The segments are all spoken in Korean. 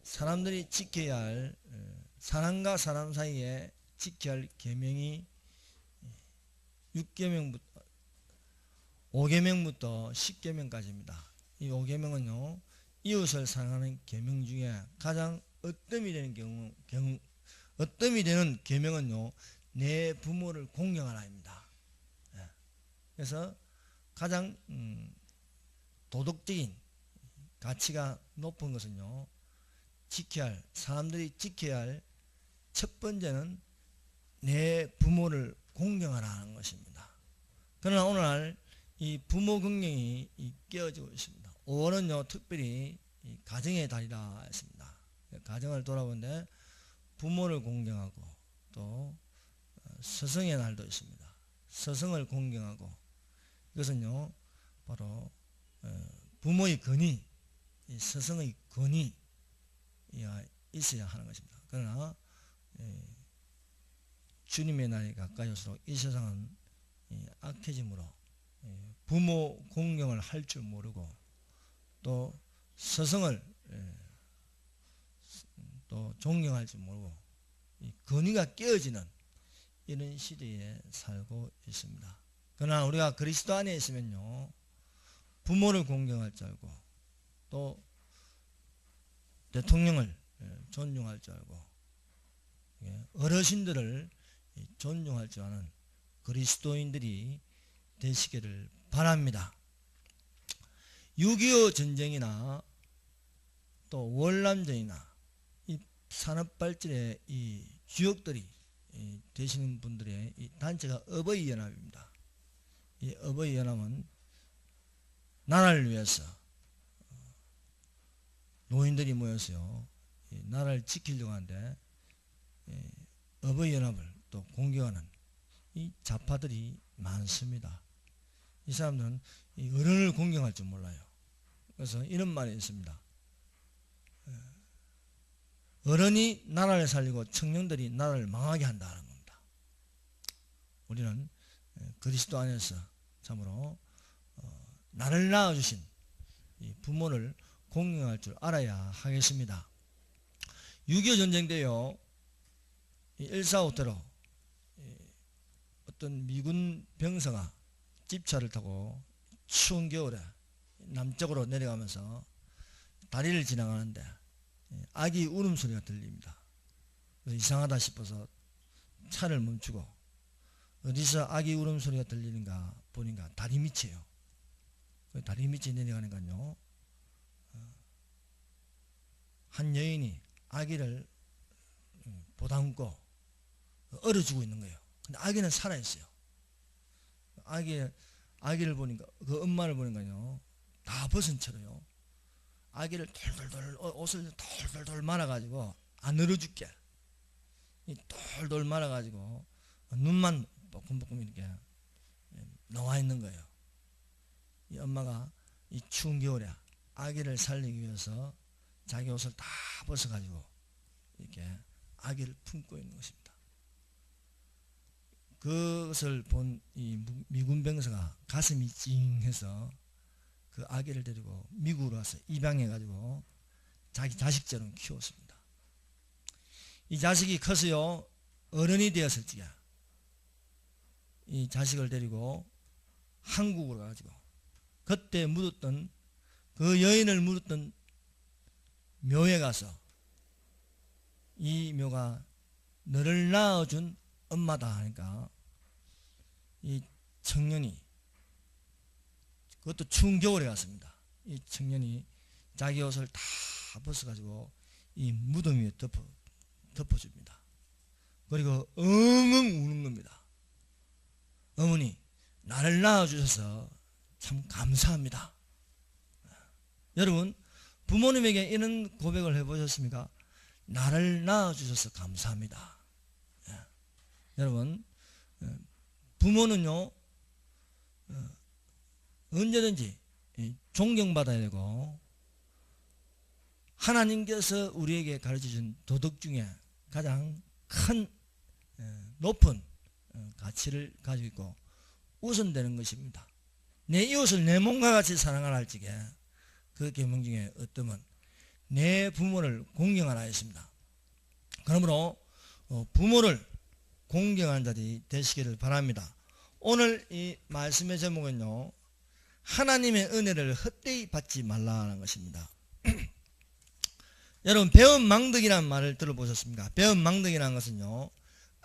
사람들이 지켜야 할 사람과 사람 사이에 지켜야 할 계명이 6계명부터 5계명부터 10계명까지입니다. 이 5계명은요 이웃을 사랑하는 계명 중에 가장 어뜸이 되는 계명은요 내 부모를 공경하라입니다. 그래서 가장 도덕적인 가치가 높은 것은요 사람들이 지켜야 할 첫 번째는 내 부모를 공경하라는 것입니다. 그러나 오늘날 이 부모 공경이 깨어지고 있습니다. 5월은요 특별히 이 가정의 달이라 했습니다. 가정을 돌아보는데 부모를 공경하고 또 스승의 날도 있습니다. 스승을 공경하고 이것은요 바로 부모의 권위, 스승의 권위가 있어야 하는 것입니다. 그러나 주님의 날이 가까이 올수록 이 세상은 악해짐으로 부모 공경을 할 줄 모르고 또 스승을 또 존경할 줄 모르고 권위가 깨어지는 이런 시대에 살고 있습니다. 그러나 우리가 그리스도 안에 있으면요 부모를 공경할 줄 알고 또 대통령을 존중할 줄 알고 어르신들을 존중할 줄 아는 그리스도인들이 되시기를 바랍니다. 6.25 전쟁이나 또 월남전이나 이 산업발전의 이 주역들이 되시는 분들의 이 단체가 어버이연합입니다. 이 어버이연합은 나라를 위해서 노인들이 모여서요 나라를 지키려고 하는데 어버이연합을 또 공격하는 이 좌파들이 많습니다. 이 사람들은 이 어른을 공경할 줄 몰라요. 그래서 이런 말이 있습니다. 어른이 나라를 살리고 청년들이 나라를 망하게 한다는 겁니다. 우리는 그리스도 안에서 참으로 나를 낳아주신 이 부모를 공경할 줄 알아야 하겠습니다. 6.25 전쟁 때요 1.4 5대로 어떤 미군 병사가 집차를 타고 추운 겨울에 남쪽으로 내려가면서 다리를 지나가는데 아기 울음소리가 들립니다. 그래서 이상하다 싶어서 차를 멈추고 어디서 아기 울음소리가 들리는가 보니까 다리 밑이에요. 다리 밑에 내려가니까요 한 여인이 아기를 보담고 얼어주고 있는 거예요. 근데 아기는 살아있어요. 아기를 보니까 그 엄마를 보니까요 다 벗은 채로요 아기를 돌돌돌 옷을 돌돌돌 말아가지고 안 얼어 죽게 돌돌 말아가지고 눈만 뻐끔뻐끔 이렇게 나와 있는 거예요. 이 엄마가 이 추운 겨울에 아기를 살리기 위해서 자기 옷을 다 벗어가지고 이렇게 아기를 품고 있는 것입니다. 그것을 본 이 미군 병사가 가슴이 찡해서 그 아기를 데리고 미국으로 와서 입양해가지고 자기 자식처럼 키웠습니다. 이 자식이 커서요 어른이 되었을 적에 이 자식을 데리고 한국으로 가가지고 그때 묻었던 그 여인을 묻었던 묘에 가서 이 묘가 너를 낳아준 엄마다 하니까 이 청년이 그것도 추운 겨울에 갔습니다. 이 청년이 자기 옷을 다 벗어가지고 이 무덤 위에 덮어줍니다. 그리고 엉엉 우는 겁니다. 어머니 나를 낳아주셔서 참 감사합니다. 여러분 부모님에게 이런 고백을 해보셨습니까? 나를 낳아주셔서 감사합니다. 여러분 부모는요 언제든지 존경받아야 되고 하나님께서 우리에게 가르쳐준 도덕 중에 가장 큰 높은 가치를 가지고 있고 우선되는 것입니다. 내 이웃을 내 몸과 같이 사랑하라 할 적에 그 계명 중에 어떠면 내 부모를 공경하라 했습니다. 그러므로 부모를 공경하는 자들이 되시기를 바랍니다. 오늘 이 말씀의 제목은요, 하나님의 은혜를 헛되이 받지 말라는 것입니다. 여러분, 배은망덕이라는 말을 들어보셨습니까? 배은망덕이라는 것은요,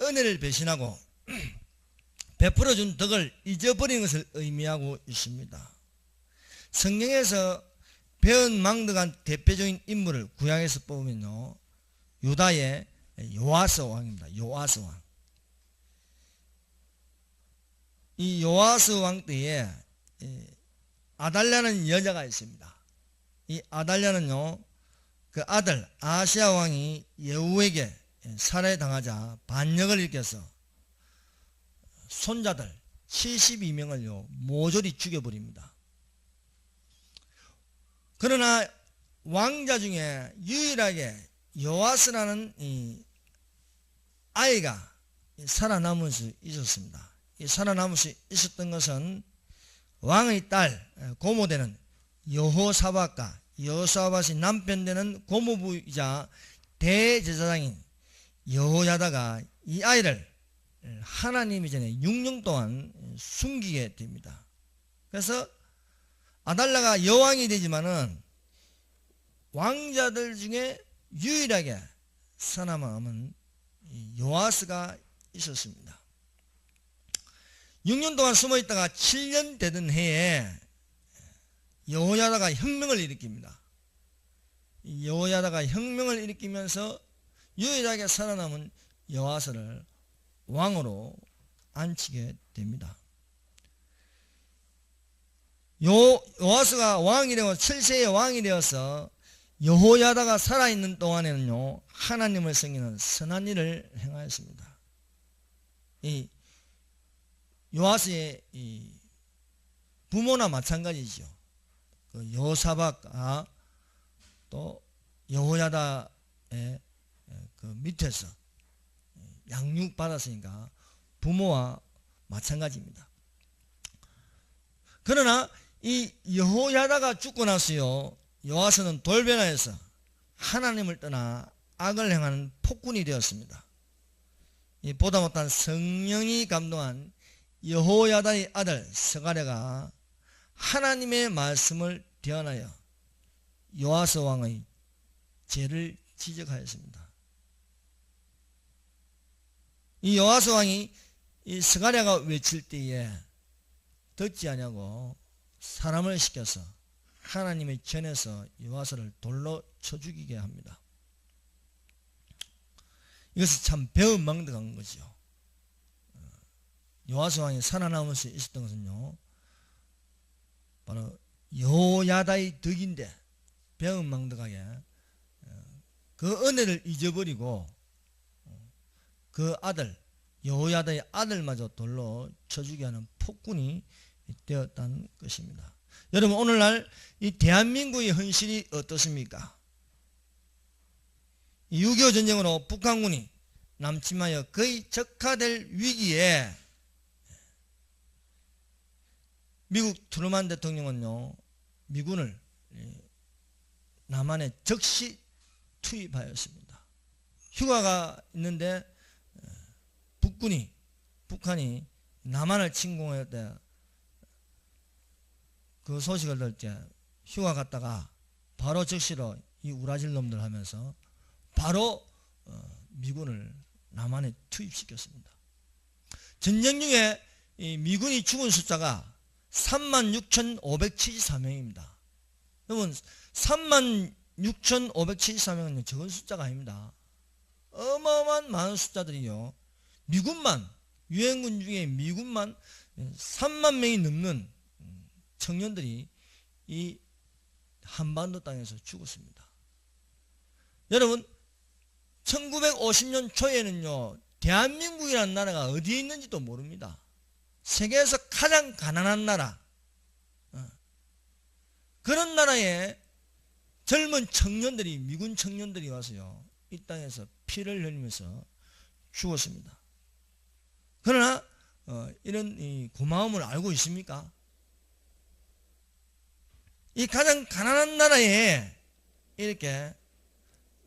은혜를 배신하고 베풀어준 덕을 잊어버리는 것을 의미하고 있습니다. 성경에서 배은망덕한 대표적인 인물을 구약에서 뽑으면요, 유다의 요아스 왕입니다. 요아스 왕. 이 요아스 왕 때에 아달랴는 여자가 있습니다. 이 아달랴는요, 그 아들 아하시야 왕이 여우에게 살해당하자 반역을 일으켜서 손자들 72명을요 모조리 죽여버립니다. 그러나 왕자 중에 유일하게 요아스라는 이 아이가 살아남을 수 있었습니다. 이 살아남을 수 있었던 것은 왕의 딸 고모되는 여호사밧과 여호사밧이 남편 되는 고모부이자 대제사장인 여호야다가 이 아이를 하나님 이전에 6년 동안 숨기게 됩니다. 그래서 아달랴가 여왕이 되지만은 왕자들 중에 유일하게 살아남은 요아스가 있었습니다. 6년 동안 숨어있다가 7년 되던 해에 여호야다가 혁명을 일으킵니다. 여호야다가 혁명을 일으키면서 유일하게 살아남은 요아스를 왕으로 앉히게 됩니다. 요아스가 왕이 되어 7세의 왕이 되어서 여호야다가 살아있는 동안에는요, 하나님을 섬기는 선한 일을 행하였습니다. 이 요아스의 이 부모나 마찬가지죠. 그 여호사밧과 또 여호야다의 그 밑에서 양육 받았으니까 부모와 마찬가지입니다. 그러나 이 여호야다가 죽고 나서요, 요아스는 돌변하여서 하나님을 떠나 악을 행하는 폭군이 되었습니다. 이 보다 못한 성령이 감동한 여호야다의 아들 스가랴가 하나님의 말씀을 대언하여 요아스 왕의 죄를 지적하였습니다. 이 요아스 왕이 이 스가랴가 외칠 때에 듣지 아니하고 사람을 시켜서 하나님의 전에서 요아스를 돌로 쳐 죽이게 합니다. 이것은 참 배은망덕한 거죠. 요아스 왕이 살아남을 수 있었던 것은요, 바로 여호야다의 덕인데 배은망덕하게 그 은혜를 잊어버리고 그 아들 여호야다의 아들마저 돌로 쳐주게 하는 폭군이 되었다는 것입니다. 여러분, 오늘날 이 대한민국의 현실이 어떻습니까? 6.25 전쟁으로 북한군이 남침하여 거의 적화될 위기에 미국 트루만 대통령은요, 미군을 남한에 즉시 투입하였습니다. 휴가가 있는데 북한이 남한을 침공할 때 그 소식을 들을 때 휴가 갔다가 바로 즉시로 이 우라질 놈들 하면서 바로 미군을 남한에 투입시켰습니다. 전쟁 중에 이 미군이 죽은 숫자가 36,574명입니다. 여러분, 36,574명은 적은 숫자가 아닙니다. 어마어마한 많은 숫자들이요, 미군만, 유엔군 중에 미군만 3만 명이 넘는 청년들이 이 한반도 땅에서 죽었습니다. 여러분, 1950년 초에는요, 대한민국이라는 나라가 어디에 있는지도 모릅니다. 세계에서 가장 가난한 나라, 그런 나라에 젊은 청년들이, 미군 청년들이 와서요, 이 땅에서 피를 흘리면서 죽었습니다. 그러나 이런 이 고마움을 알고 있습니까? 이 가장 가난한 나라에 이렇게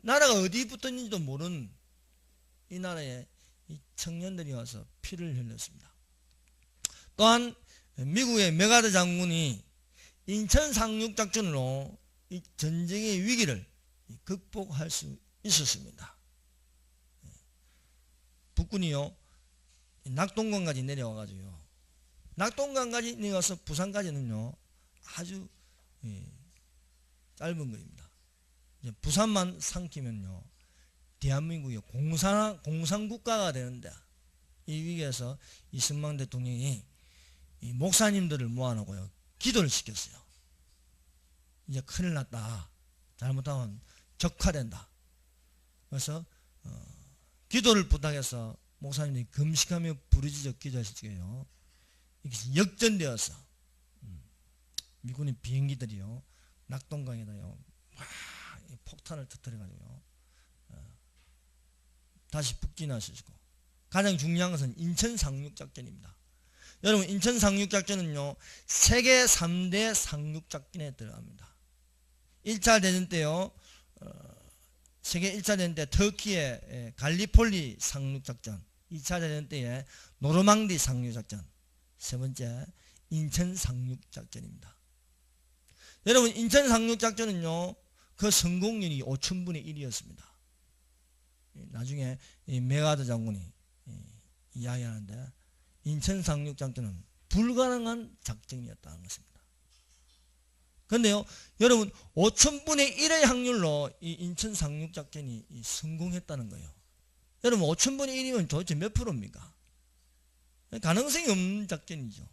나라가 어디 붙었는지도 모르는 이 나라에 이 청년들이 와서 피를 흘렸습니다. 또한 미국의 메가더 장군이 인천 상륙작전으로 이 전쟁의 위기를 극복할 수 있었습니다. 북군이요, 낙동강까지 내려와가지고요, 낙동강까지 내려와서 부산까지는요 아주 짧은 거리입니다. 부산만 삼키면요 대한민국이 공산국가가 되는데, 이 위기에서 이승만 대통령이 이 목사님들을 모아놓고요 기도를 시켰어요. 이제 큰일 났다, 잘못하면 적화된다. 그래서 기도를 부탁해서 목사님이 금식하며 부르짖어 기도했어요. 이게 역전되어서 미군의 비행기들이요 낙동강에다요 폭탄을 터뜨려가지고요 다시 북진할 수 있고, 가장 중요한 것은 인천 상륙작전입니다. 여러분, 인천 상륙작전은요 세계 3대 상륙작전에 들어갑니다. 1차 대전 때요 세계 1차 대전 때 터키의 갈리폴리 상륙작전, 2차 대전 때의 노르망디 상륙작전, 세 번째 인천 상륙작전입니다. 여러분, 인천 상륙작전은요 그 성공률이 5000분의 1이었습니다. 나중에 이 메가더 장군이 이야기하는데, 인천 상륙작전은 불가능한 작전이었다는 것입니다. 그런데요 여러분, 5000분의 1의 확률로 이 인천 상륙작전이 성공했다는 거예요. 여러분, 5000분의 1이면 도대체 몇 프로입니까? 가능성이 없는 작전이죠.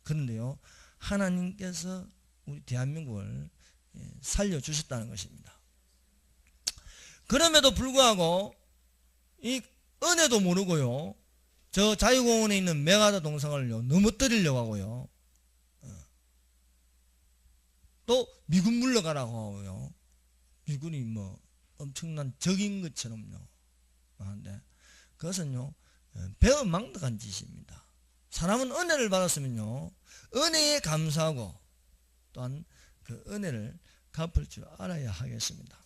그런데요 하나님께서 우리 대한민국을 살려주셨다는 것입니다. 그럼에도 불구하고 이 은혜도 모르고요 저 자유공원에 있는 메가더 동상을요 넘어뜨리려고 하고요, 또 미군 물러가라고 하고요, 미군이 뭐 엄청난 적인 것처럼요 하는데, 그것은요 배은망덕한 짓입니다. 사람은 은혜를 받았으면요 은혜에 감사하고 또한 그 은혜를 갚을 줄 알아야 하겠습니다.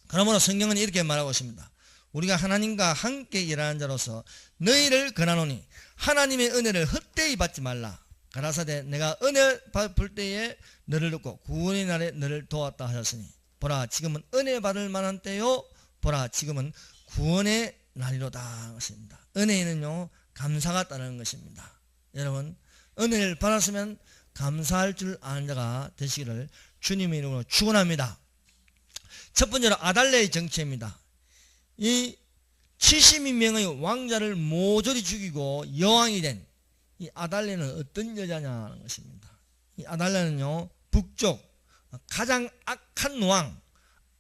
그러므로 성경은 이렇게 말하고 있습니다. 우리가 하나님과 함께 일하는 자로서 너희를 권하노니 하나님의 은혜를 헛되이 받지 말라. 가라사대 내가 은혜 받을 때에 너를 돕고 구원의 날에 너를 도왔다 하셨으니 보라 지금은 은혜 받을 만한 때요 보라 지금은 구원의 날이로다 하십니다. 은혜에는요 감사가 따르는 것입니다. 여러분, 은혜를 받았으면 감사할 줄 아는 자가 되시기를 주님의 이름으로 축원합니다. 첫 번째로 아달레의 정체입니다. 이 72명의 왕자를 모조리 죽이고 여왕이 된 이 아달레는 어떤 여자냐는 것입니다. 이 아달레는요 북쪽 가장 악한 왕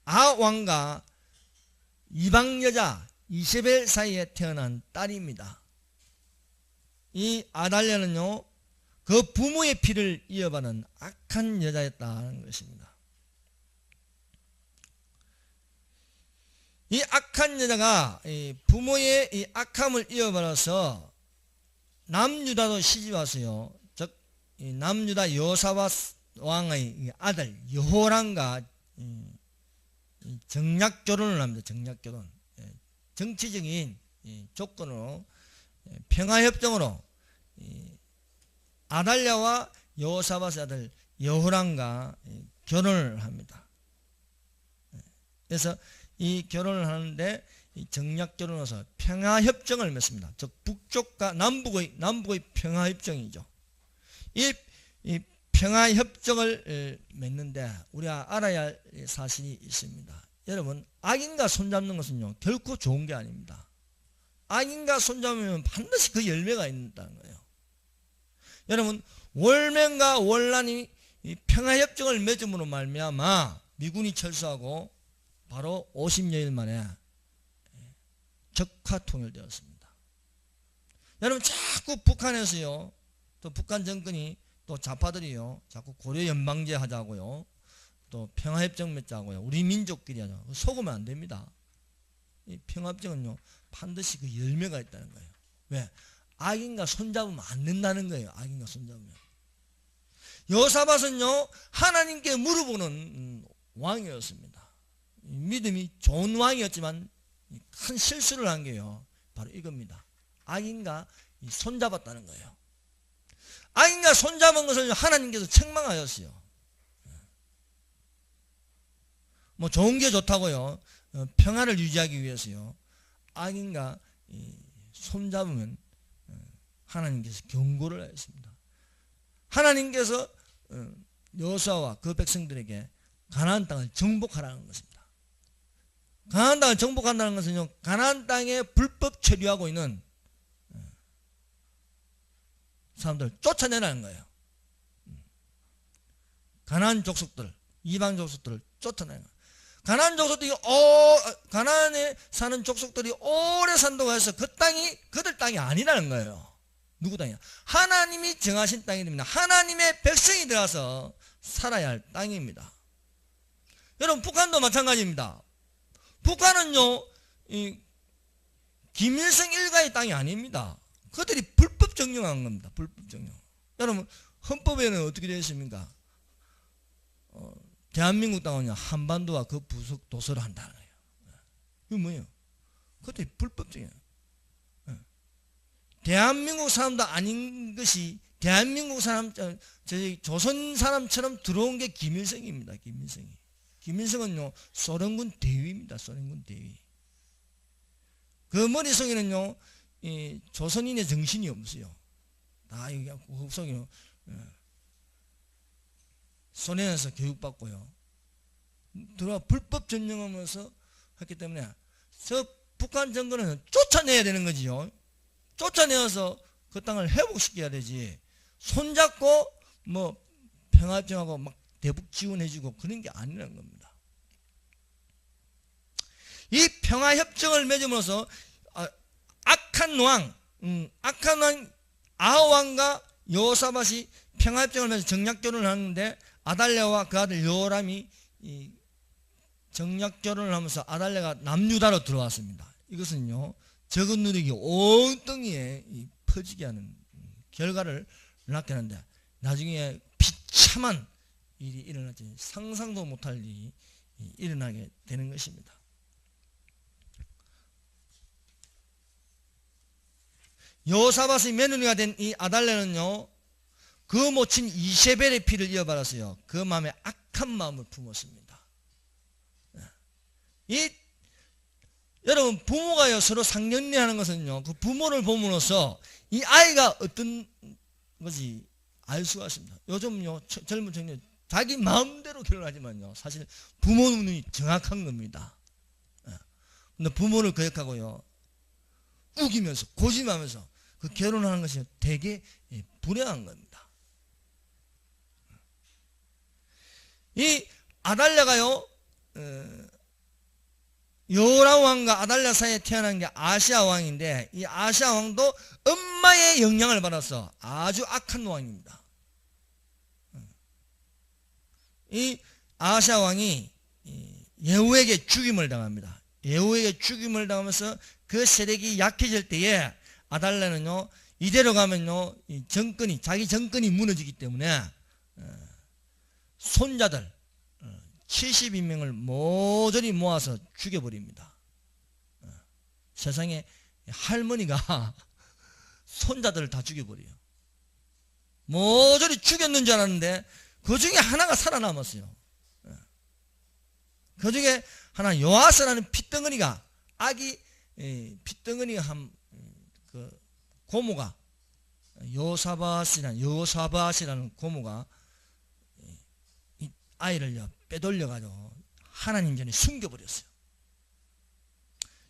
아왕과 이방 여자 이세벨 사이에 태어난 딸입니다. 이 아달레는요 그 부모의 피를 이어받은 악한 여자였다는 것입니다. 이 악한 여자가 부모의 이 악함을 이어받아서 남유다도 시집와서요, 즉 남유다 여호사밧 왕의 아들 여호람과 정략 결혼을 합니다. 정략 결혼, 정치적인 조건으로 평화협정으로 아달랴와 여호사밧의 아들 여호람과 결혼을 합니다. 그래서 이 결혼을 하는데 정략 결혼에서 평화협정을 맺습니다. 즉 북쪽과 남북의 평화협정이죠. 이 평화협정을 맺는데 우리가 알아야 할 사실이 있습니다. 여러분, 악인과 손잡는 것은요 결코 좋은 게 아닙니다. 악인과 손잡으면 반드시 그 열매가 있다는 거예요. 여러분, 월맹과 월란이 평화협정을 맺음으로 말미암아 미군이 철수하고 바로 50여일 만에 적화 통일되었습니다. 여러분, 자꾸 북한에서요, 또 북한 정권이 또 좌파들이요 자꾸 고려 연방제 하자고요, 또 평화협정 맺자고요, 우리 민족끼리 하자. 속으면 안 됩니다. 이 평화협정은요 반드시 그 열매가 있다는 거예요. 왜? 악인과 손잡으면 안 된다는 거예요. 악인과 손잡으면. 여호사밧은요 하나님께 물어보는 왕이었습니다. 믿음이 좋은 왕이었지만 큰 실수를 한 게요, 바로 이겁니다. 악인과 손잡았다는 거예요. 악인과 손잡은 것을 하나님께서 책망하였어요. 뭐 좋은 게 좋다고요, 평화를 유지하기 위해서요, 악인과 손잡으면 하나님께서 경고를 하였습니다. 하나님께서 여호수아와 그 백성들에게 가나안 땅을 정복하라는 것입니다. 가나안 땅을 정복한다는 것은요, 가나안 땅에 불법 체류하고 있는 사람들을 쫓아내라는 거예요. 가나안 족속들, 이방 족속들을 쫓아내는 거예요. 가나안 족속들이 가나안에 사는 족속들이 오래 산다고 해서 그 땅이 그들 땅이 아니라는 거예요. 누구 땅이야? 하나님이 정하신 땅이 됩니다. 하나님의 백성이 들어가서 살아야 할 땅입니다. 여러분, 북한도 마찬가지입니다. 북한은요, 김일성 일가의 땅이 아닙니다. 그들이 불법 정령한 겁니다. 불법 정령. 여러분, 헌법에는 어떻게 되어 있습니까? 대한민국 땅은요, 한반도와 그 부속 도서를 한다는 거예요. 이거 뭐예요? 그것도 불법적이에요. 대한민국 사람도 아닌 것이 대한민국 사람, 조선 사람처럼 들어온 게 김일성입니다. 김일성이. 김일성은요, 소련군 대위입니다. 소련군 대위. 그 머릿속에는요, 조선인의 정신이 없어요. 다 여기 속에요. 소련에서 교육받고요, 들어와 불법 전용하면서 했기 때문에 저 북한 정권은 쫓아내야 되는 거지요. 쫓아내어서 그 땅을 회복시켜야 되지, 손잡고 뭐 평화협정하고 막 대북 지원해주고 그런 게 아니라는 겁니다. 이 평화협정을 맺음으로써 악한 왕 아하왕과 여호사밧이 평화협정을 맺어 정략결혼을 하는데, 아달랴와 그 아들 여호람이 정략결혼을 하면서 아달랴가 남유다로 들어왔습니다. 이것은요, 적은 누룩이 온 땅에 퍼지게 하는 결과를 낳게 하는데, 나중에 비참한 일이 일어나지, 상상도 못할 일이 일어나게 되는 것입니다. 여호사밧의 며느리가 된 이 아달랴는요, 그 모친 이세벨의 피를 이어받았어요. 그 마음에 악한 마음을 품었습니다. 여러분, 부모가요, 서로 상견례하는 것은요, 그 부모를 보므로써 이 아이가 어떤 것이 알 수가 있습니다. 요즘요, 젊은 청년 자기 마음대로 결혼하지만요, 사실 부모 눈이 정확한 겁니다. 근데 부모를 거역하고요, 우기면서 고심하면서 그 결혼하는 것이 되게 불행한 겁니다. 이 아달랴가요, 여호람 왕과 아달랴 사이에 태어난 게 아시아 왕인데, 이 아시아 왕도 엄마의 영향을 받아서 아주 악한 왕입니다. 이 아시아 왕이 예후에게 죽임을 당합니다. 예후에게 죽임을 당하면서 그 세력이 약해질 때에 아달랴는요, 이대로 가면요, 자기 정권이 무너지기 때문에 손자들 72명을 모조리 모아서 죽여버립니다. 세상에 할머니가 손자들을 다 죽여버려요. 모조리 죽였는 줄 알았는데 그 중에 하나가 살아남았어요. 그 중에 하나 요아스라는 핏덩어리가, 아기 핏덩어리 한 그 고모가, 여호사밧이라는 고모가 이 아이를요 빼돌려가지고 하나님 전에 숨겨버렸어요.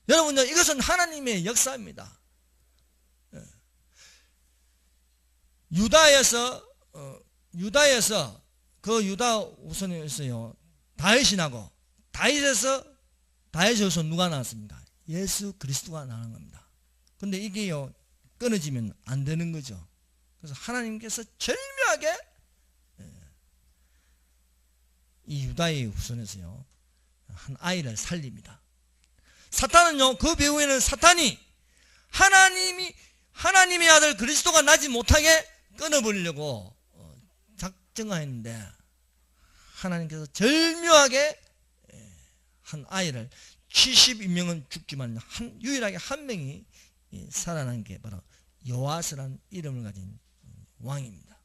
여러분요, 이것은 하나님의 역사입니다. 유다에서 그 유다 우선에서요, 다윗이 나고, 다윗에서 누가 나왔습니까? 예수 그리스도가 나온 겁니다. 근데 이게요, 끊어지면 안 되는 거죠. 그래서 하나님께서 절묘하게 이 유다의 후손에서요, 한 아이를 살립니다. 사탄은요, 그 배후에는 사탄이 하나님의 아들 그리스도가 나지 못하게 끊어버리려고 작정하였는데, 하나님께서 절묘하게 한 아이를 72명은 죽지만 유일하게 한 명이 살아난 게 바로 요아스라는 이름을 가진 왕입니다.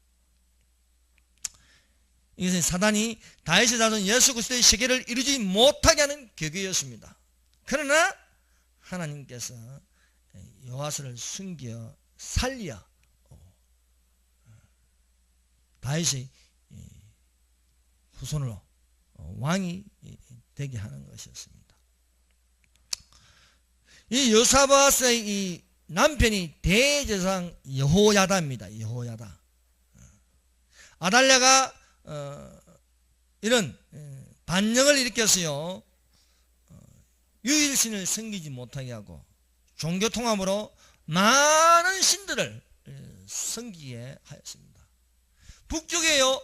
이것은 사단이 다윗의 자손 예수 그리스도의 세계를 이루지 못하게 하는 계획이었습니다. 그러나 하나님께서 요아스를 숨겨 살려 다윗의 후손으로 왕이 되게 하는 것이었습니다. 이 여사밧의 이 남편이 대제사장 여호야다입니다. 여호야다. 아달랴가 이런 반역을 일으켰어요. 유일신을 섬기지 못하게 하고 종교통합으로 많은 신들을 섬기게 하였습니다. 북쪽에요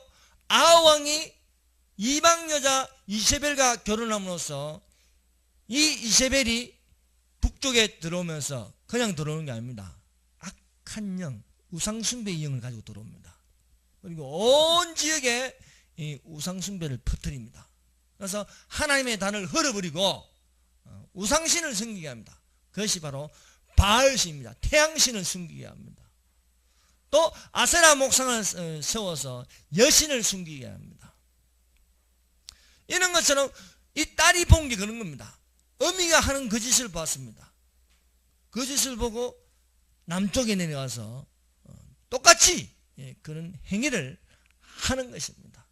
아하왕이 이방여자 이세벨과 결혼함으로써 이 이세벨이 북쪽에 들어오면서 그냥 들어오는 게 아닙니다. 악한 영, 우상숭배의 영을 가지고 들어옵니다. 그리고 온 지역에 이 우상숭배를 퍼뜨립니다. 그래서 하나님의 단을 헐어버리고 우상신을 섬기게 합니다. 그것이 바로 바알신입니다. 태양신을 섬기게 합니다. 또 아세라 목상을 세워서 여신을 숨기게 합니다. 이런 것처럼 이 딸이 본 게 그런 겁니다. 어미가 하는 그 짓을 봤습니다. 그 짓을 보고 남쪽에 내려가서 똑같이 그런 행위를 하는 것입니다.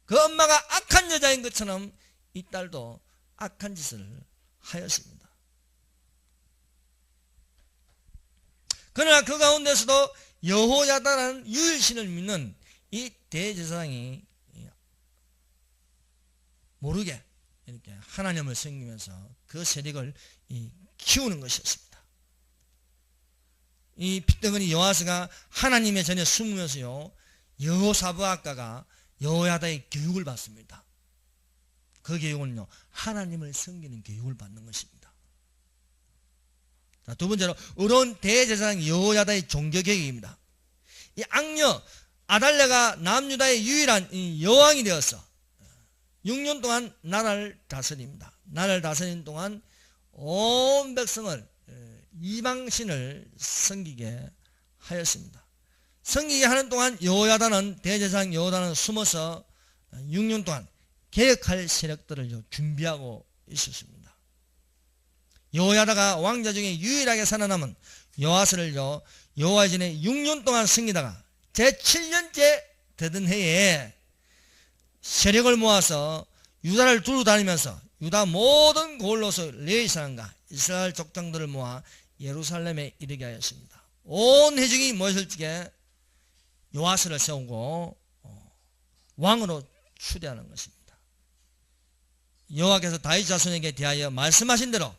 그 엄마가 악한 여자인 것처럼 이 딸도 악한 짓을 하였습니다. 그러나 그 가운데서도 여호야다라는 유일신을 믿는 이 대제사장이 모르게 이렇게 하나님을 섬기면서 그 세력을 키우는 것이었습니다. 이 핏덩어리 요아스가 하나님의 전에 숨으면서요 여호사밧가가 여호야다의 교육을 받습니다. 그 교육은요 하나님을 섬기는 교육을 받는 것입니다. 자, 두 번째로 의로운 대제사장 여호야다의 종교개혁입니다. 이 악녀 아달랴가 남유다의 유일한 여왕이 되어서 6년 동안 나라를 다스립니다. 나라를 다스리는 동안 온 백성을 이방신을 섬기게 하였습니다. 섬기게 하는 동안 여호야다는 대제사장 여호야다는 숨어서 6년 동안 개혁할 세력들을 준비하고 있었습니다. 여호야다가 왕자 중에 유일하게 살아남은 요아스를 여호와의 전에 6년 동안 섬기다가 제7년째 되던 해에 세력을 모아서 유다를 두루 다니면서 유다 모든 고을로서 레위 사람과 이스라엘 족장들을 모아 예루살렘에 이르게 하였습니다. 온 회중이 모였을 적에 요아스를 세우고 왕으로 추대하는 것입니다. 여호와께서 다윗 자손에게 대하여 말씀하신 대로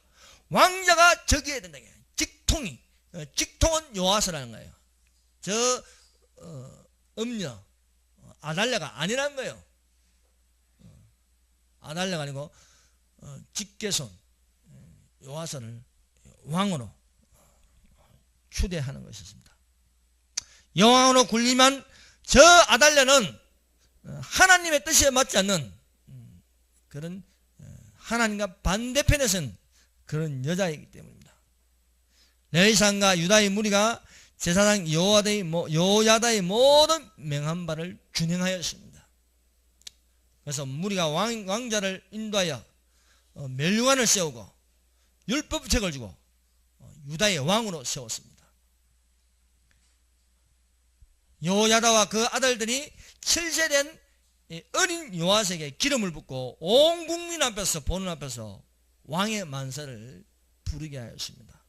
왕자가 즉위해야 된다. 직통은 요아스라는 거예요. 저 음녀 아달랴가 아니라는 거예요. 아달랴가 아니고 직계손 요아스를 왕으로 추대하는 것이었습니다. 여왕으로 군림한 저 아달랴는 하나님의 뜻에 맞지 않는 그런 하나님과 반대편에 선 그런 여자이기 때문입니다. 레위산과 유다의 무리가 제사장 여호야다의 모든 명한 바를 준행하였습니다. 그래서 무리가 왕자를 인도하여 멸류관을 세우고 율법책을 주고 유다의 왕으로 세웠습니다. 여호야다와 그 아들들이 7세된 어린 요아스에게 기름을 붓고 온 국민 앞에서 보는 앞에서 왕의 만세를 부르게 하였습니다.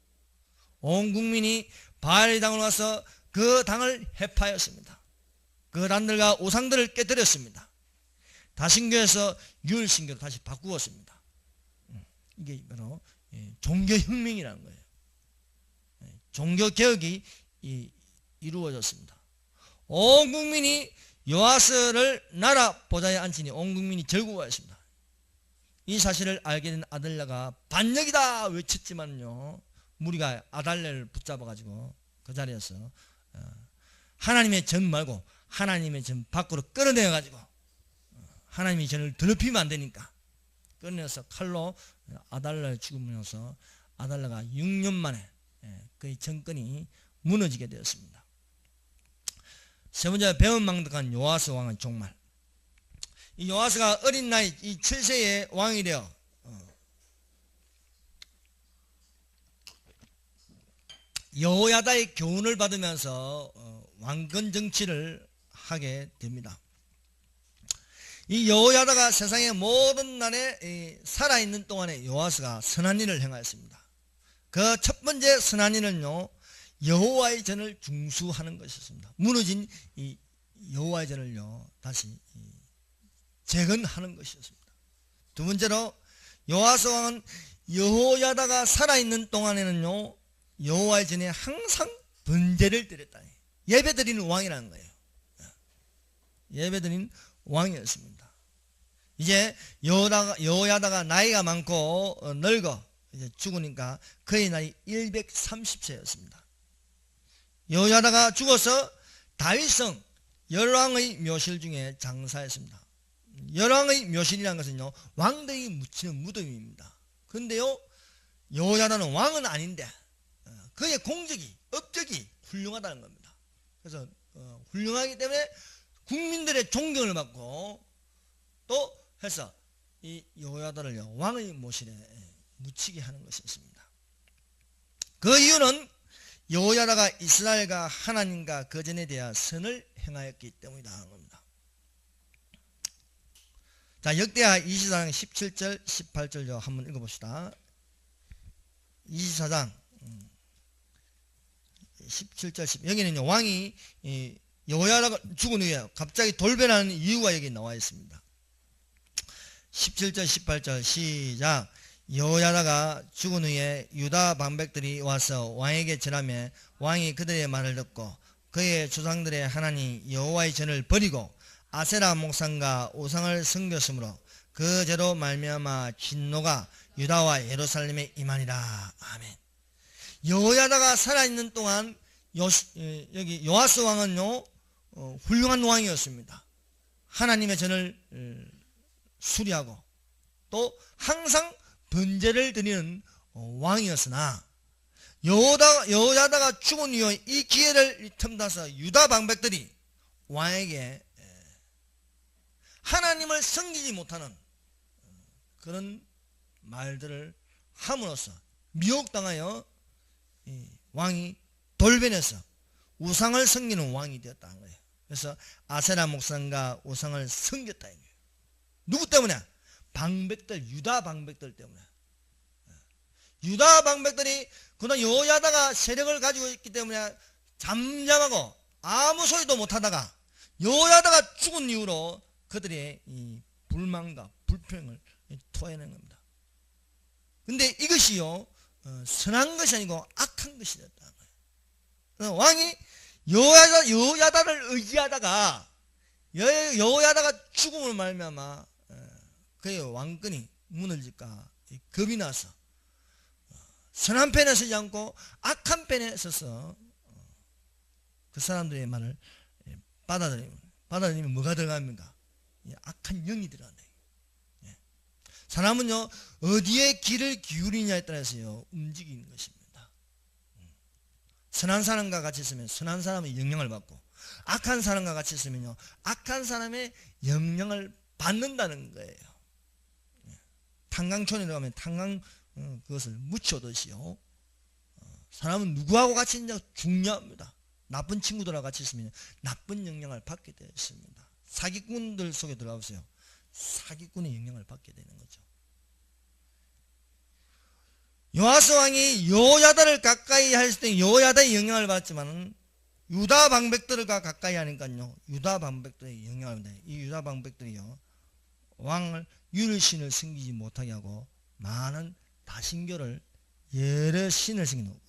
온 국민이 바알의 당으로 가서 그 당을 해파하였습니다. 그 단들과 우상들을 깨뜨렸습니다. 다신교에서 유일신교로 다시 바꾸었습니다. 이게 바로 종교혁명이라는 거예요. 종교개혁이 이루어졌습니다. 온 국민이 요아스를 나라 보좌에 앉히니 온 국민이 절구하였습니다. 이 사실을 알게 된 아달랴가 반역이다 외쳤지만요 무리가 아달랴를 붙잡아가지고 그 자리에서 하나님의 전 말고 하나님의 전 밖으로 끌어내가지고 하나님의 전을 더럽히면 안 되니까 끊어서 칼로 아달라를 죽으면서 아달라가 6년 만에 그의 정권이 무너지게 되었습니다. 세 번째, 배은망덕한 요아스 왕의 종말. 이 요아스가 어린 나이 이 7세의 왕이 되어 여호야다의 교훈을 받으면서 왕권 정치를 하게 됩니다. 이 여호야다가 세상의 모든 날에 살아있는 동안에 요아스가 선한 일을 행하였습니다. 그 첫 번째 선한 일은요, 여호와의 전을 중수하는 것이었습니다. 무너진 이 여호와의 전을요 다시 재건하는 것이었습니다. 두 번째로 요아스 왕은 여호야다가 살아있는 동안에는요 여호와의 전에 항상 번제를 드렸다. 예배드리는 왕이라는 거예요. 예배드리는 왕이었습니다. 이제 여호야다가 나이가 많고 늙어 이제 죽으니까 그의 나이 130세였습니다. 여호야다가 죽어서 다윗성 열왕의 묘실 중에 장사했습니다. 열왕의 묘실이라는 것은요 왕들이 묻히는 무덤입니다. 그런데요 여호야다는 왕은 아닌데 그의 공적이 업적이 훌륭하다는 겁니다. 그래서 훌륭하기 때문에 국민들의 존경을 받고 또 해서 이 여호야다를요 왕의 묘실에 묻히게 하는 것이었습니다. 그 이유는 여호야다가 이스라엘과 하나님과 그 전에 대한 선을 행하였기 때문이라는 겁니다. 자, 역대하 24장 17절 18절요 한번 읽어봅시다. 24장 17절 10 여기는요 왕이 여호야다가 죽은 후에 갑자기 돌변하는 이유가 여기 나와 있습니다. 17절 18절 시작. 여호야다가 죽은 후에 유다 방백들이 와서 왕에게 전하며 왕이 그들의 말을 듣고 그의 조상들의 하나님 여호와의 전을 버리고 아세라 목상과 우상을 섬겼으므로 그 죄로 말미암아 진노가 유다와 예루살렘에 임하니라. 아멘. 여호야다가 살아있는 동안 여기 요아스 왕은요 훌륭한 왕이었습니다. 하나님의 전을 수리하고 또 항상 번제를 드리는 왕이었으나 여호야다가 죽은 이후에 이 기회를 틈타서 유다 방백들이 왕에게 하나님을 섬기지 못하는 그런 말들을 함으로써 미혹당하여 왕이 돌변해서 우상을 섬기는 왕이 되었다는 거예요. 그래서 아세라 목상과 우상을 섬겼다. 누구 때문에? 방백들, 유다 방백들 때문에. 유다 방백들이 그동안 여호야다가 세력을 가지고 있기 때문에 잠잠하고 아무 소리도 못하다가 여호야다가 죽은 이후로 그들의 이 불만과 불평을 토해낸 겁니다. 근데 이것이요 선한 것이 아니고 악한 것이 됐다는 거예요. 왕이 여호야다를 의지하다가 여호야다가 죽음을 말미암아 그의 왕권이 무너질까 겁이 나서 선한 편에 서지 않고 악한 편에 서서 그 사람들의 말을 받아들이면 뭐가 들어갑니까? 악한 영이 들어간다. 사람은요 어디에 귀를 기울이냐에 따라서요 움직이는 것입니다. 선한 사람과 같이 있으면 선한 사람의 영향을 받고 악한 사람과 같이 있으면요 악한 사람의 영향을 받는다는 거예요. 탄광촌에 들어가면 탄광 그것을 묻혀듯이요 사람은 누구하고 같이 있느냐가 중요합니다. 나쁜 친구들하고 같이 있으면 나쁜 영향을 받게 되어 있습니다. 사기꾼들 속에 들어가 보세요. 사기꾼의 영향을 받게 되는 거죠. 요아스 왕이 여호야다를 가까이 했을 때 여호야다의 영향을 받았지만 유다 방백들과 가까이 하니까요 유다 방백들의 영향을 받아요. 이 유다 방백들이요 왕을 유일신을 섬기지 못하게 하고 많은 다신교를 여러 신을 섬기는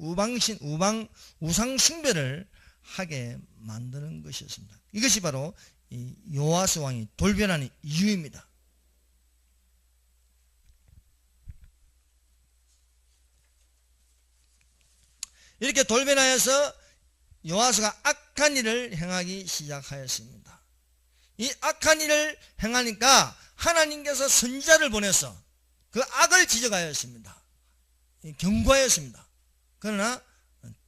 우상 숭배를 하게 만드는 것이었습니다. 이것이 바로 이 요아스 왕이 돌변하는 이유입니다. 이렇게 돌변하여서 요아스가 악한 일을 행하기 시작하였습니다. 이 악한 일을 행하니까 하나님께서 선지자를 보내서 그 악을 지적하였습니다. 경고하였습니다. 그러나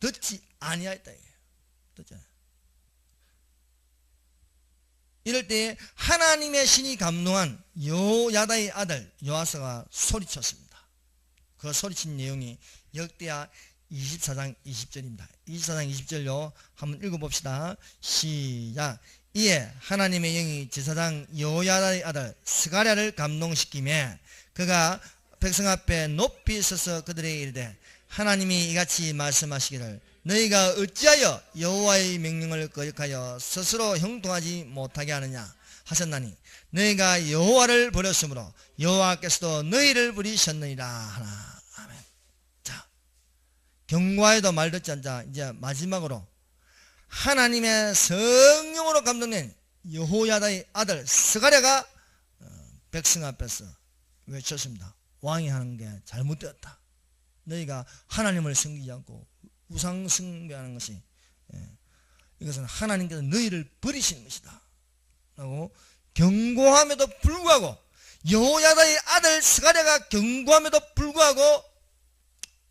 듣지 아니하였다. 듣지 않아요. 이럴 때 하나님의 신이 감동한 여호야다의 아들 요아스가 소리쳤습니다. 그 소리친 내용이 역대하 24장 20절입니다. 24장 20절요. 한번 읽어봅시다. 시작. 이에 하나님의 영이 제사장 여호야다의 아들 스가랴를 감동시키며 그가 백성 앞에 높이 서서 그들에게 이르되 하나님이 이같이 말씀하시기를 너희가 어찌하여 여호와의 명령을 거역하여 스스로 형통하지 못하게 하느냐 하셨나니 너희가 여호와를 버렸으므로 여호와께서도 너희를 버리셨느니라 하나. 아멘. 자, 경고하여도 말 듣지 않자 이제 마지막으로 하나님의 성령으로 감동된 여호야다의 아들 스가랴가 백성 앞에서 외쳤습니다. 왕이 하는 게 잘못되었다. 너희가 하나님을 섬기지 않고 우상 숭배하는 것이 이것은 하나님께서 너희를 버리시는 것이다 라고 경고함에도 불구하고 여호야다의 아들 스가랴가 경고함에도 불구하고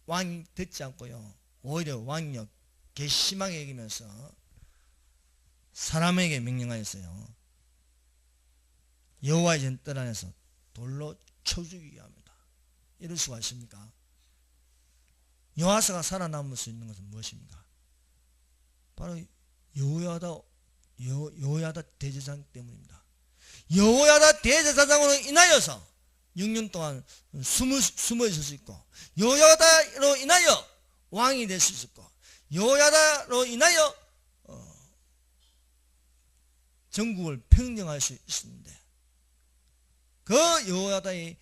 왕이 듣지 않고요 오히려 왕이요 괘씸하게 여기면서 사람에게 명령하였어요. 여호와의 전뜰 안에서 돌로 쳐 죽이게 합니다. 이럴 수가 있습니까? 요아스가 살아남을 수 있는 것은 무엇입니까? 바로 여호야다 대제사장 때문입니다. 여호야다 대제사장으로 인하여서 6년 동안 숨어 있을 수 있고 여호야다로 인하여 왕이 될 수 있었고 여호야다로 인하여 전국을 평정할 수 있었는데 그 여호야다의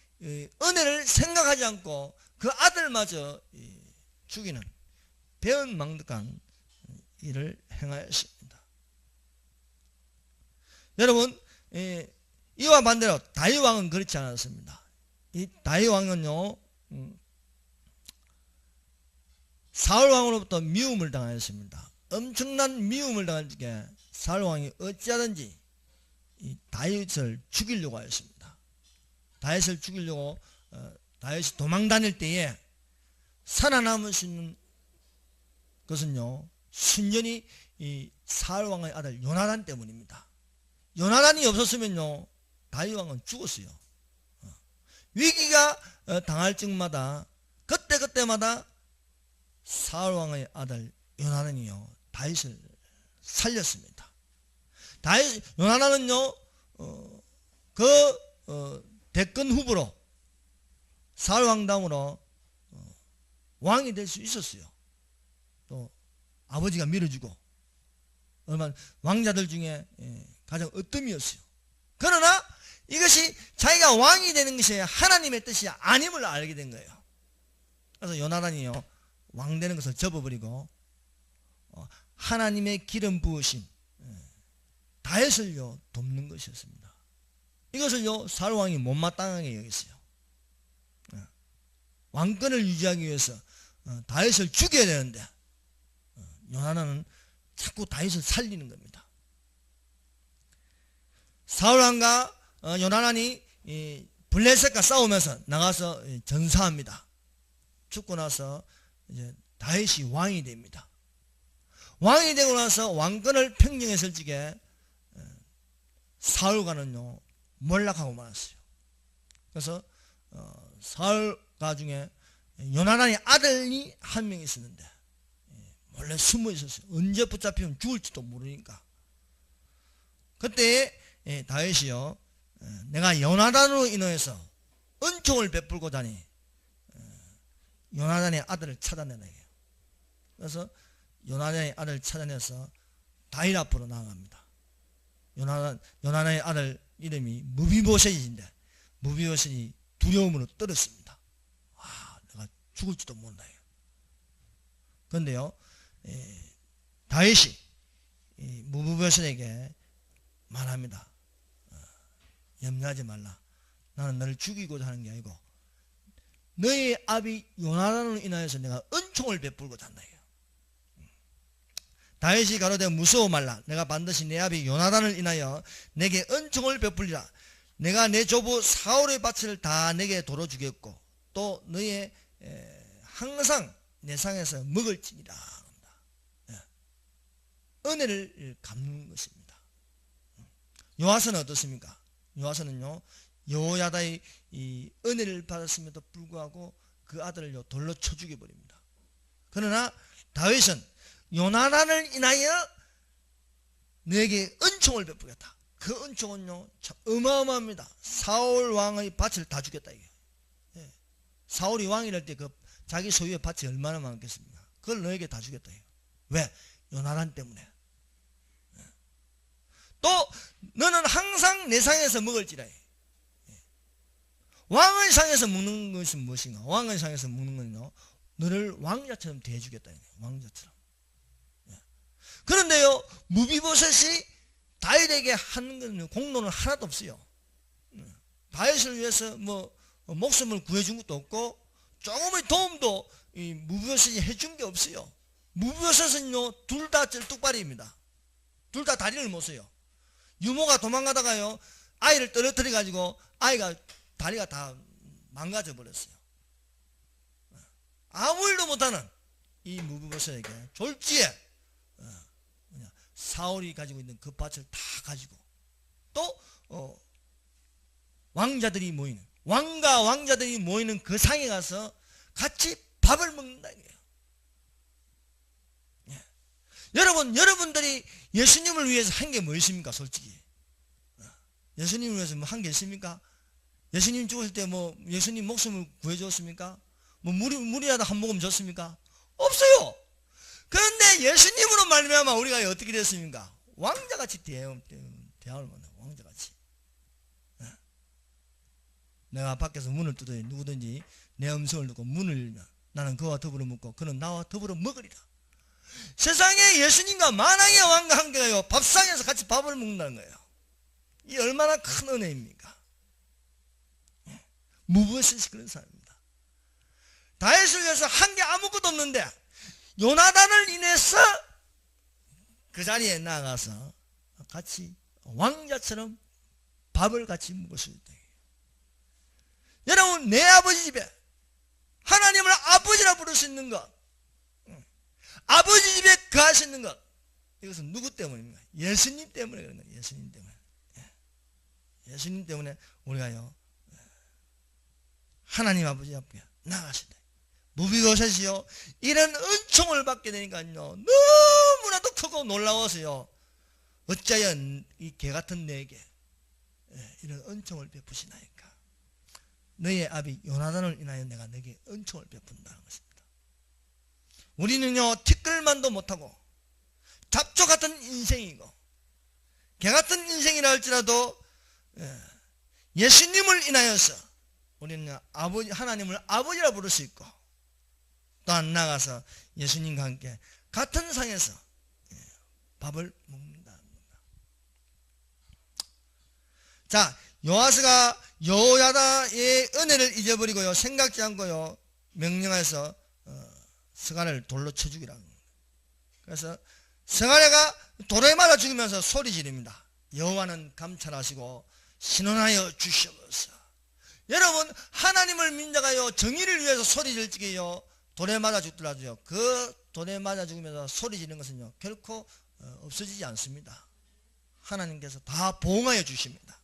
은혜를 생각하지 않고 그 아들마저 죽이는 배은망덕한 일을 행하였습니다. 여러분 이와 반대로 다윗 왕은 그렇지 않았습니다. 이 다윗 왕은요 사울 왕으로부터 미움을 당하였습니다. 엄청난 미움을 당할 적에 사울 왕이 어찌하든지 이 다윗을 죽이려고 하였습니다. 다윗을 죽이려고 다윗이 도망 다닐 때에 살아남을 수 있는 것은요 순전히 이 사울 왕의 아들 요나단 때문입니다. 요나단이 없었으면요 다윗 왕은 죽었어요. 위기가 당할 적마다 그때마다 사울 왕의 아들 요나단이요 다윗을 살렸습니다. 요나단은요 대권 후보로 사울 왕 다음으로 왕이 될 수 있었어요. 또 아버지가 밀어주고 얼마나 왕자들 중에 가장 으뜸이었어요. 그러나 이것이 자기가 왕이 되는 것이 하나님의 뜻이 아님을 알게 된 거예요. 그래서 요나단이요 왕 되는 것을 접어버리고 하나님의 기름 부으신 다윗을요 돕는 것이었습니다. 이것을요 사울 왕이 못마땅하게 여겼어요. 왕권을 유지하기 위해서 다윗을 죽여야 되는데 요나단은 자꾸 다윗을 살리는 겁니다. 사울 왕과 요나단이 블레셋과 싸우면서 나가서 전사합니다. 죽고 나서 이제 다윗이 왕이 됩니다. 왕이 되고 나서 왕권을 평정했을 적에 사울과는요 몰락하고 말았어요. 그래서 사울가 중에 요나단의 아들이 한 명 있었는데 몰래 숨어 있었어요. 언제 붙잡히면 죽을지도 모르니까. 그때 다윗이요 내가 요나단으로 인해서 은총을 베풀고자 하니 요나단의 아들을 찾아내라. 그래서 요나단의 아들을 찾아내서 다윗 앞으로 나아갑니다. 요나단의 아들 이름이 무비보셋인데 무비보셋이 두려움으로 떨었습니다. 내가 죽을지도 모른다. 그런데요 다윗이 무비보셋에게 말합니다. 염려하지 말라. 나는 너를 죽이고자 하는 게 아니고 너의 아비 요나단으로 인하여서 내가 은총을 베풀고자 한다. 다윗이 가로되 무서워 말라. 내가 반드시 내 아비 요나단을 인하여 내게 은총을 베풀리라. 내가 내 조부 사울의 밭을 다 내게 도로 주겠고 또 너의 항상 내 상에서 먹을지니라. 은혜를 갚는 것입니다. 요아스는 어떻습니까? 요아스는요 여호야다의 이 은혜를 받았음에도 불구하고 그 아들을 돌로 쳐 죽여버립니다. 그러나 다윗은 요나단을 인하여 너에게 은총을 베푸겠다. 그 은총은요 참 어마어마합니다. 사울 왕의 밭을 다 주겠다. 이게. 사울이 왕이랄 때 그 자기 소유의 밭이 얼마나 많겠습니까? 그걸 너에게 다 주겠다. 이게. 왜? 요나단 때문에. 또 너는 항상 내 상에서 먹을지라. 왕의 상에서 먹는 것은 무엇인가? 왕의 상에서 먹는 건요 너를 왕자처럼 대해주겠다. 왕자처럼. 그런데요 무비보셋이 다윗에게 하는 공로는 하나도 없어요. 다윗을 위해서 뭐 목숨을 구해준 것도 없고 조금의 도움도 이 무비보셋이 해준 게 없어요. 무비보셋은요 둘 다 쩔뚝발이입니다. 둘 다 다리를 못 써요. 유모가 도망가다가요 아이를 떨어뜨려 가지고 아이가 다리가 다 망가져 버렸어요. 아무 일도 못하는 이 무비보셋에게 졸지에 사울이 가지고 있는 그 밭을 다 가지고 또 왕자들이 모이는 왕과 왕자들이 모이는 그 상에 가서 같이 밥을 먹는다 이거예요. 여러분들이 예수님을 위해서 한 게 뭐 있습니까? 솔직히 예수님을 위해서 뭐 한 게 있습니까? 예수님 죽었을 때 뭐 예수님 목숨을 구해줬습니까? 뭐 물이라도 한 모금 줬습니까? 없어요. 그런데 예수님으로 말미암아 우리가 어떻게 됐습니까? 왕자같이 대함을 만나. 왕자같이. 내가 밖에서 문을 두드려 누구든지 내 음성을 듣고 문을 열면 나는 그와 더불어 먹고 그는 나와 더불어 먹으리라. 세상에 예수님과 만왕의 왕과 함께가요 밥상에서 같이 밥을 먹는다는 거예요. 이 얼마나 큰 은혜입니까? 무브셋이 그런 사람입니다. 다윗을 위해서 한 게 아무것도 없는데 요나단을 인해서 그 자리에 나가서 같이 왕자처럼 밥을 같이 먹을 수 있다. 여러분 내 아버지 집에 하나님을 아버지라 부를 수 있는 것, 아버지 집에 거할 수 있는 것, 이것은 누구 때문입니까? 예수님 때문에 그런 거예요. 예수님 때문에. 예수님 때문에 우리가요 하나님 아버지 앞에 나가신다. 무비보셋이요 이런 은총을 받게 되니까요 너무나도 크고 놀라워서요 어찌하여 이 개같은 내게 이런 은총을 베푸시나이까. 너의 아비 요나단을 인하여 내가 너에게 은총을 베푼다는 것입니다. 우리는요 티끌만도 못하고 잡초 같은 인생이고 개같은 인생이라 할지라도 예수님을 인하여서 우리는 아버지 하나님을 아버지라 부를 수 있고 또한 나가서 예수님과 함께 같은 상에서 밥을 먹는다. 자, 요아스가 여호야다의 은혜를 잊어버리고요 생각지 않고요 명령해서 스가랴를 돌로 쳐 죽이라는 겁니다. 그래서 스가랴가 돌에 맞아 죽으면서 소리 지릅니다. 여호와는 감찰하시고 신원하여 주시옵소서. 여러분 하나님을 믿다가요 정의를 위해서 소리 질 적에요 돌에 맞아 죽더라도요 그 돌에 맞아 죽으면서 소리 지르는 것은요 결코 없어지지 않습니다. 하나님께서 다 보응하여 주십니다.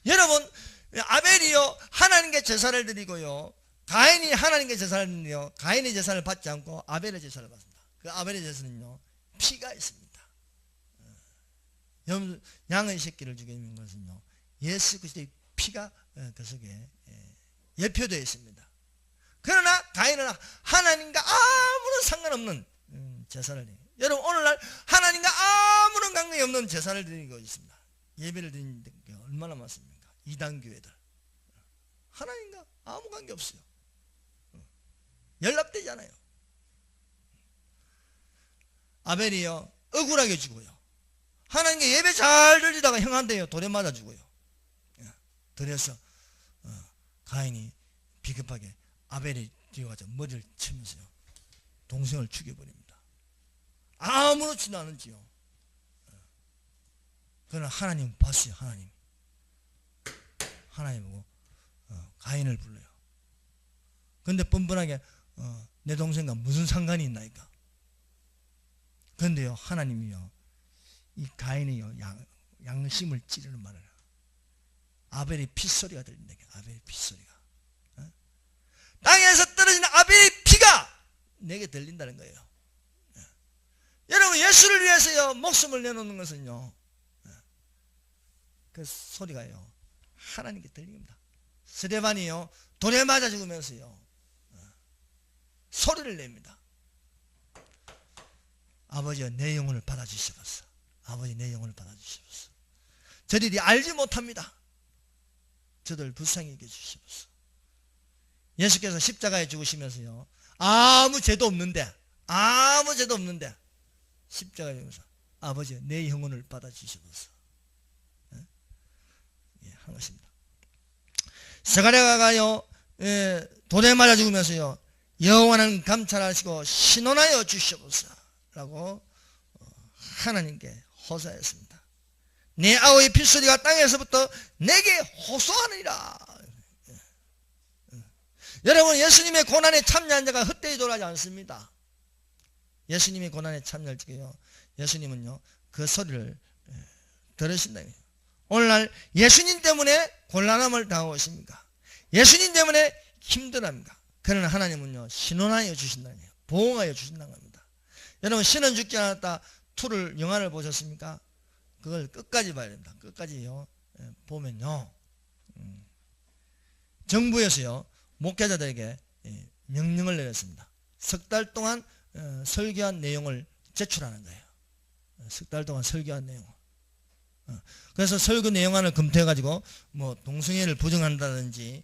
여러분 아벨이요 하나님께 제사를 드리고요 가인이 하나님께 제사를 드리요 가인의 제사를 받지 않고 아벨의 제사를 받습니다. 그 아벨의 제사는요 피가 있습니다. 양의 새끼를 죽이는 것은요 예수 그리스도의 피가 그 속에 예표되어 있습니다. 그러나 가인은 하나님과 아무런 상관없는 제사를 드립니다. 여러분 오늘날 하나님과 아무런 관계 없는 제사를 드리고 있습니다. 예배를 드리는 게 얼마나 많습니까? 이단교회들 하나님과 아무 관계 없어요. 연락되지 않아요. 아벨이요 억울하게 죽어요. 하나님께 예배 잘 드리다가 형한테요 돌에 맞아 죽어요. 그래서 가인이 비겁하게 아벨이 뛰어가서 머리를 치면서요 동생을 죽여버립니다. 아무렇지도 않은지요. 그러나 하나님 봤어요. 하나님 하나님 보고 가인을 불러요. 근데 뻔뻔하게 내 동생과 무슨 상관이 있나이까. 그런데요 하나님이요 이 가인이요 양심을 찌르는 말을 해요. 아벨의 핏소리가 들린다. 아벨의 핏소리가 땅에서 떨어지는 아벨의 피가 내게 들린다는 거예요. 여러분 예수를 위해서요 목숨을 내놓는 것은요 그 소리가요 하나님께 들립니다. 스데반이요 돌에 맞아 죽으면서요 소리를 냅니다. 아버지여 내 영혼을 받아주시옵소서. 아버지 내 영혼을 받아주시옵소서. 저들이 알지 못합니다. 저들 불쌍히 여겨주시옵소서. 예수께서 십자가에 죽으시면서요 아무 죄도 없는데 십자가에 죽으면서 아버지 내 영혼을 받아주시옵소서 한 것입니다. 스가랴가요 돌에 맞아 죽으면서요 여호와는 감찰하시고 신원하여 주시옵소서 라고 하나님께 호소했습니다. 내 아우의 핏소리가 땅에서부터 내게 호소하느니라. 여러분 예수님의 고난에 참여한 자가 헛되이 돌아가지 않습니다. 예수님의 고난에 참여할 적에요 예수님은요 그 소리를 들으신다. 오늘날 예수님 때문에 곤란함을 당하고 있습니까? 예수님 때문에 힘들합니까? 그러나 하나님은요 신원하여 주신다는 거예요. 보응하여 주신다는 겁니다. 여러분 신은 죽지 않았다 2를 영화를 보셨습니까? 그걸 끝까지 봐야 됩니다. 끝까지요 보면요 정부에서요 목회자들에게 명령을 내렸습니다. 석 달 동안 설교한 내용을 제출하는 거예요. 석 달 동안 설교한 내용. 그래서 설교 내용안을 검토해가지고 뭐 동성애를 부정한다든지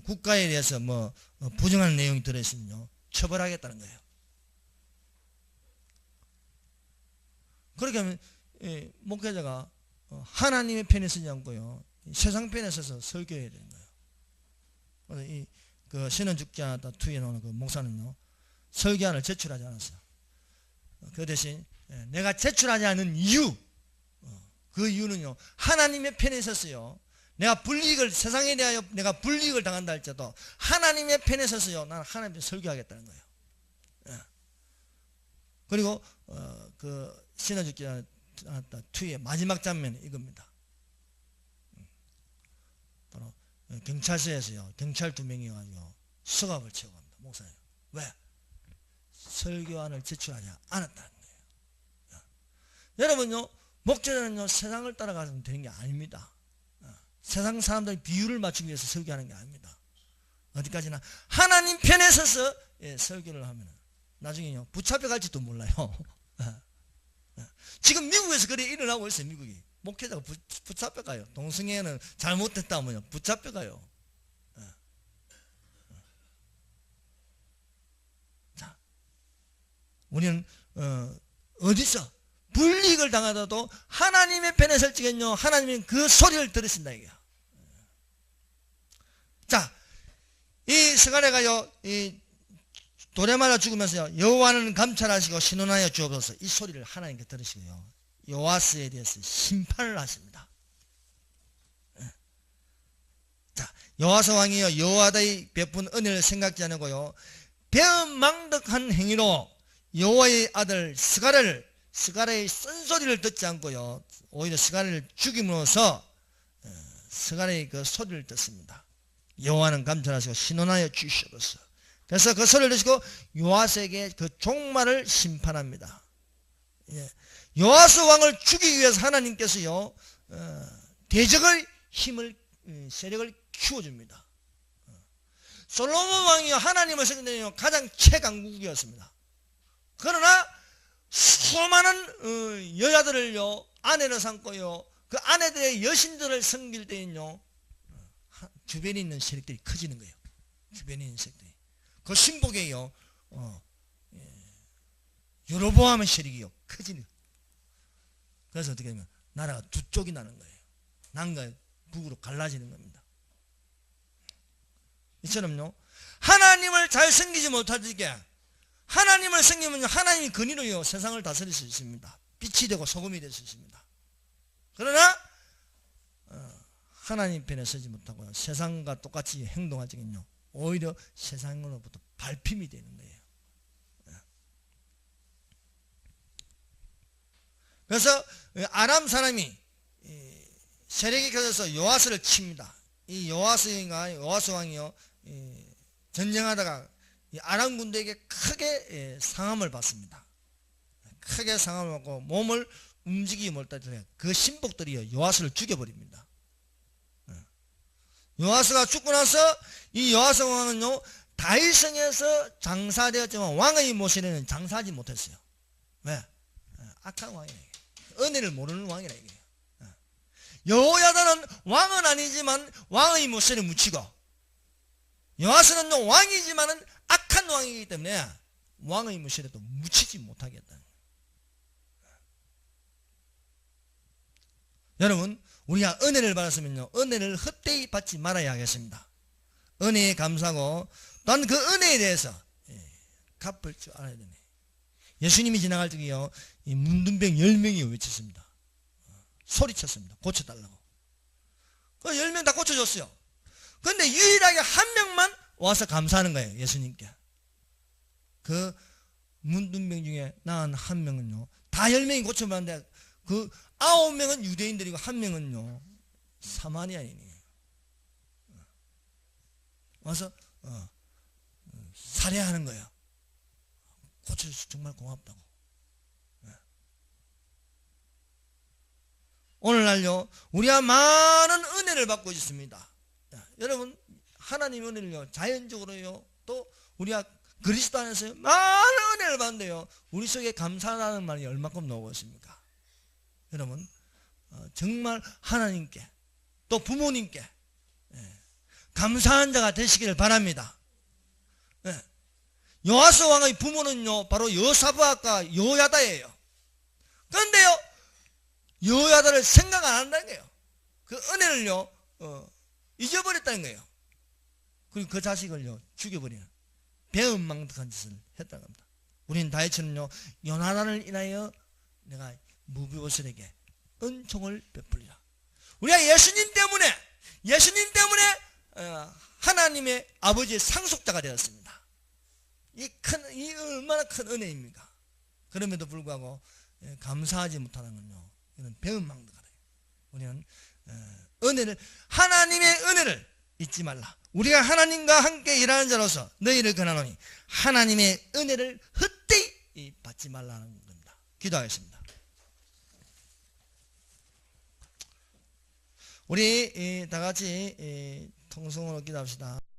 국가에 대해서 뭐 부정하는 내용이 들어있으면요 처벌하겠다는 거예요. 그렇게 하면 목회자가 하나님의 편에 서지 않고요 세상 편에 서서 설교해야 되는 거예요. 그 신은 죽지 않았다 2에 나오는 그 목사는요 설교안을 제출하지 않았어요. 그 대신 내가 제출하지 않은 이유 그 이유는요 하나님의 편에 섰어요. 내가 세상에 대하여 내가 불이익을 당한다 할지라도 하나님의 편에 서서요 나는 하나님께 설교하겠다는 거예요. 그리고 그 신은 죽지 않았다 2의 마지막 장면이 이겁니다. 바로 경찰서에서요 경찰 2명이어가지고 수갑을 채우고 갑니다. 목사님 왜? 설교안을 제출하지 않았다는 거예요. 여러분요 목회자는요 세상을 따라가면 되는 게 아닙니다. 세상 사람들이 비율을 맞추기 위해서 설교하는 게 아닙니다. 어디까지나 하나님 편에 서서 설교를 하면 나중에요 붙잡혀갈지도 몰라요. 지금 미국에서 그래 일어나고 있어요. 미국이 목회자가 붙잡혀가요. 동성애는 잘못됐다 하면요 붙잡혀가요. 자, 우리는 어디서 불이익을 당하더라도 하나님의 편에 설 적엔요 하나님은 그 소리를 들으신다 이게요. 자, 이 스가랴가요 이 돌에 맞아 죽으면서요 여호와는 감찰하시고 신원하여 주옵소서 이 소리를 하나님께 들으시고요 요아스에 대해서 심판을 하십니다. 자, 요아스 왕이요 여호와의 베푼 은혜를 생각지 않고요 배은망덕한 행위로 여호와의 아들 스가랴의 쓴소리를 듣지 않고요 오히려 스가랴를 죽임으로써 스가랴의 그 소리를 듣습니다. 여호와는 감찰하시고 신원하여 주시옵소서. 그래서 그 소리를 듣고 요아스에게 그 종말을 심판합니다. 요아스 왕을 죽이기 위해서 하나님께서요 대적의 힘을 세력을 키워줍니다. 솔로몬 왕이요 하나님을 섬기는 가장 최강국이었습니다. 그러나 수많은 여자들을요 아내로 삼고요 그 아내들의 여신들을 섬길 때는요 주변에 있는 세력들이 커지는 거예요. 주변에 있는 세력들이 그 신복에요 여로보암의 세력이요 커지는 거예요. 그래서 어떻게 하면 나라가 두 쪽이 나는 거예요. 남과 북으로 갈라지는 겁니다. 이처럼요 하나님을 잘 섬기지 못할 적에 하나님을 섬기면 하나님이 근위로요 세상을 다스릴 수 있습니다. 빛이 되고 소금이 될 수 있습니다. 그러나 하나님 편에 서지 못하고요. 세상과 똑같이 행동하지만요. 오히려 세상으로부터 밟힘이 되는 거예요. 그래서 아람 사람이 세력이 커져서 요아스를 칩니다. 이 요아스 왕이요 전쟁하다가 아람 군대에게 크게 상함을 받습니다. 크게 상함을 받고 몸을 움직이지 못할 그 신복들이 요아스를 죽여버립니다. 요아스가 죽고 나서 이 요아스 왕은요 다윗성에서 장사되었지만 왕의 모실에는 장사하지 못했어요. 왜? 악한 왕이라. 은혜를 모르는 왕이라 이게요. 여호야다는 왕은 아니지만 왕의 모실에 묻히고, 요아스는 왕이지만은 악한 왕이기 때문에 왕의 모실에도 묻히지 못하겠다. 여러분, 우리가 은혜를 받았으면요 은혜를 헛되이 받지 말아야 하겠습니다. 은혜에 감사하고 또한 그 은혜에 대해서 갚을 줄 알아야 되네. 예수님이 지나갈 적에요 이 문둥병 10명이 외쳤습니다. 소리쳤습니다. 고쳐달라고. 그 10명 다 고쳐줬어요. 그런데 유일하게 한 명만 와서 감사하는 거예요. 예수님께. 그 문둥병 중에 나은 한 명은요 다 10명이 고쳐봤는데 그 9명은 유대인들이고 한 명은요 사마리아인이에요. 와서 살해하는 거예요. 고쳐줘서 정말 고맙다고. 오늘날요 우리가 많은 은혜를 받고 있습니다. 여러분, 하나님 은혜를요 자연적으로요 또 우리가 그리스도 안에서요 많은 은혜를 받는데요 우리 속에 감사하다는 말이 얼마큼 나오고 있습니까? 여러분, 정말 하나님께 또 부모님께 감사한 자가 되시기를 바랍니다. 요아스 왕의 부모는요 바로 여사부아과 여야다예요. 그런데요 여야다를 생각 안 한다는 거예요. 그 은혜를요 잊어버렸다는 거예요. 그리고 그 자식을요 죽여버리는 배은망덕한 짓을 했다는 겁니다. 우리는 다윗처럼요 요나단을 인하여 내가 무비보셋에게 은총을 베풀리라. 우리가 예수님 때문에 하나님의 아버지의 상속자가 되었습니다. 이 얼마나 큰 은혜입니까? 그럼에도 불구하고 감사하지 못하는 건요 이건 배은망덕하다. 우리는 은혜를, 하나님의 은혜를 잊지 말라. 우리가 하나님과 함께 일하는 자로서 너희를 권하노니 하나님의 은혜를 헛되이 받지 말라는 겁니다. 기도하겠습니다. 우리 다 같이 통성으로 기도합시다.